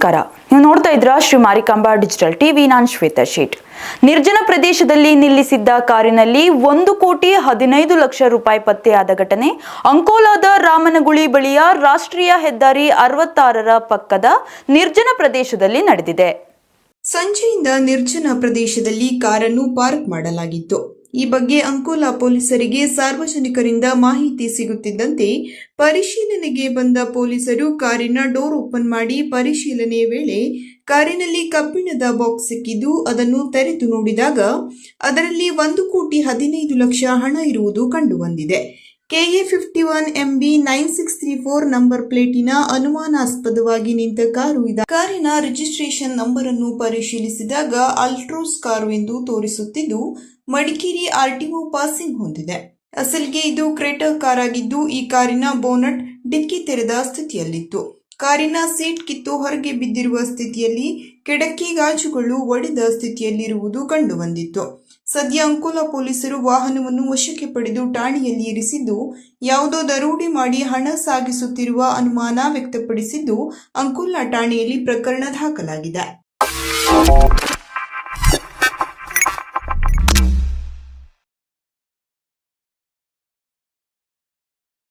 ನಮಸ್ಕಾರ. ನೀವು ನೋಡ್ತಾ ಇದ್ದೀರಾ ಶ್ರೀ ಮಾರಿಕಾಂಬಾ ಡಿಜಿಟಲ್ ಟಿವಿ. ನಾನು ಶ್ವೇತಾ ಶೇಟ್. ನಿರ್ಜನ ಪ್ರದೇಶದಲ್ಲಿ ನಿಲ್ಲಿಸಿದ್ದ ಕಾರಿನಲ್ಲಿ 1,15,00,000 ರೂಪಾಯಿ ಪತ್ತೆಯಾದ ಘಟನೆ ಅಂಕೋಲಾದ ರಾಮನಗುಳಿ ಬಳಿಯ ರಾಷ್ಟ್ರೀಯ ಹೆದ್ದಾರಿ 66ರ ಪಕ್ಕದ ನಿರ್ಜನ ಪ್ರದೇಶದಲ್ಲಿ ನಡೆದಿದೆ. ಸಂಜೆಯಿಂದ ನಿರ್ಜನ ಪ್ರದೇಶದಲ್ಲಿ ಕಾರನ್ನು ಪಾರ್ಕ್ ಮಾಡಲಾಗಿತ್ತು. ಈ ಬಗ್ಗೆ ಅಂಕೋಲಾ ಪೊಲೀಸರಿಗೆ ಸಾರ್ವಜನಿಕರಿಂದ ಮಾಹಿತಿ ಸಿಗುತ್ತಿದ್ದಂತೆ ಪರಿಶೀಲನೆಗೆ ಬಂದ ಪೊಲೀಸರು ಕಾರಿನ ಡೋರ್ ಓಪನ್ ಮಾಡಿ ಪರಿಶೀಲನೆ ವೇಳೆ ಕಾರಿನಲ್ಲಿ ಕಬ್ಬಿಣದ ಬಾಕ್ಸ್ ಸಿಕ್ಕಿದ್ದು ಅದನ್ನು ತೆರೆದು ನೋಡಿದಾಗ ಅದರಲ್ಲಿ 1,15,00,000 ಹಣ ಇರುವುದು ಕಂಡುಬಂದಿದೆ. KA51MB 9634 ನಂಬರ್ ಪ್ಲೇಟಿನ ಅನುಮಾನಾಸ್ಪದವಾಗಿ ನಿಂತ ಕಾರು ಇದೆ. ಕಾರಿನ ರಿಜಿಸ್ಟ್ರೇಷನ್ ನಂಬರ್ ಅನ್ನು ಪರಿಶೀಲಿಸಿದಾಗ ಅಲ್ಟ್ರೋಸ್ ಕಾರು ಎಂದು ತೋರಿಸುತ್ತಿದ್ದು ಮಡಿಕೇರಿ RTO ಪಾಸಿಂಗ್ ಹೊಂದಿದೆ. ಅಸಲಿಗೆ ಇದು ಕ್ರೇಟರ್ ಕಾರ್ ಆಗಿದ್ದು ಈ ಕಾರಿನ ಬೋನಟ್ ಡಿಕ್ಕಿ ತೆರೆದ ಸ್ಥಿತಿಯಲ್ಲಿತ್ತು. ಕಾರಿನ ಸೀಟ್ ಕಿತ್ತು ಹೊರಗೆ ಬಿದ್ದಿರುವ ಸ್ಥಿತಿಯಲ್ಲಿ ಕಿಡಕಿ ಗಾಜುಗಳು ಒಡೆದ ಸ್ಥಿತಿಯಲ್ಲಿರುವುದು ಕಂಡುಬಂದಿತ್ತು. ಸದ್ಯ ಅಂಕೋಲಾ ಪೊಲೀಸರು ವಾಹನವನ್ನು ವಶಕ್ಕೆ ಪಡೆದು ಠಾಣೆಯಲ್ಲಿ ಇರಿಸಿದ್ದು ಯಾವುದೋ ದರೋಡೆ ಮಾಡಿ ಹಣ ಸಾಗಿಸುತ್ತಿರುವ ಅನುಮಾನ ವ್ಯಕ್ತಪಡಿಸಿದ್ದು ಅಂಕೋಲಾ ಠಾಣೆಯಲ್ಲಿ ಪ್ರಕರಣ ದಾಖಲಾಗಿದೆ.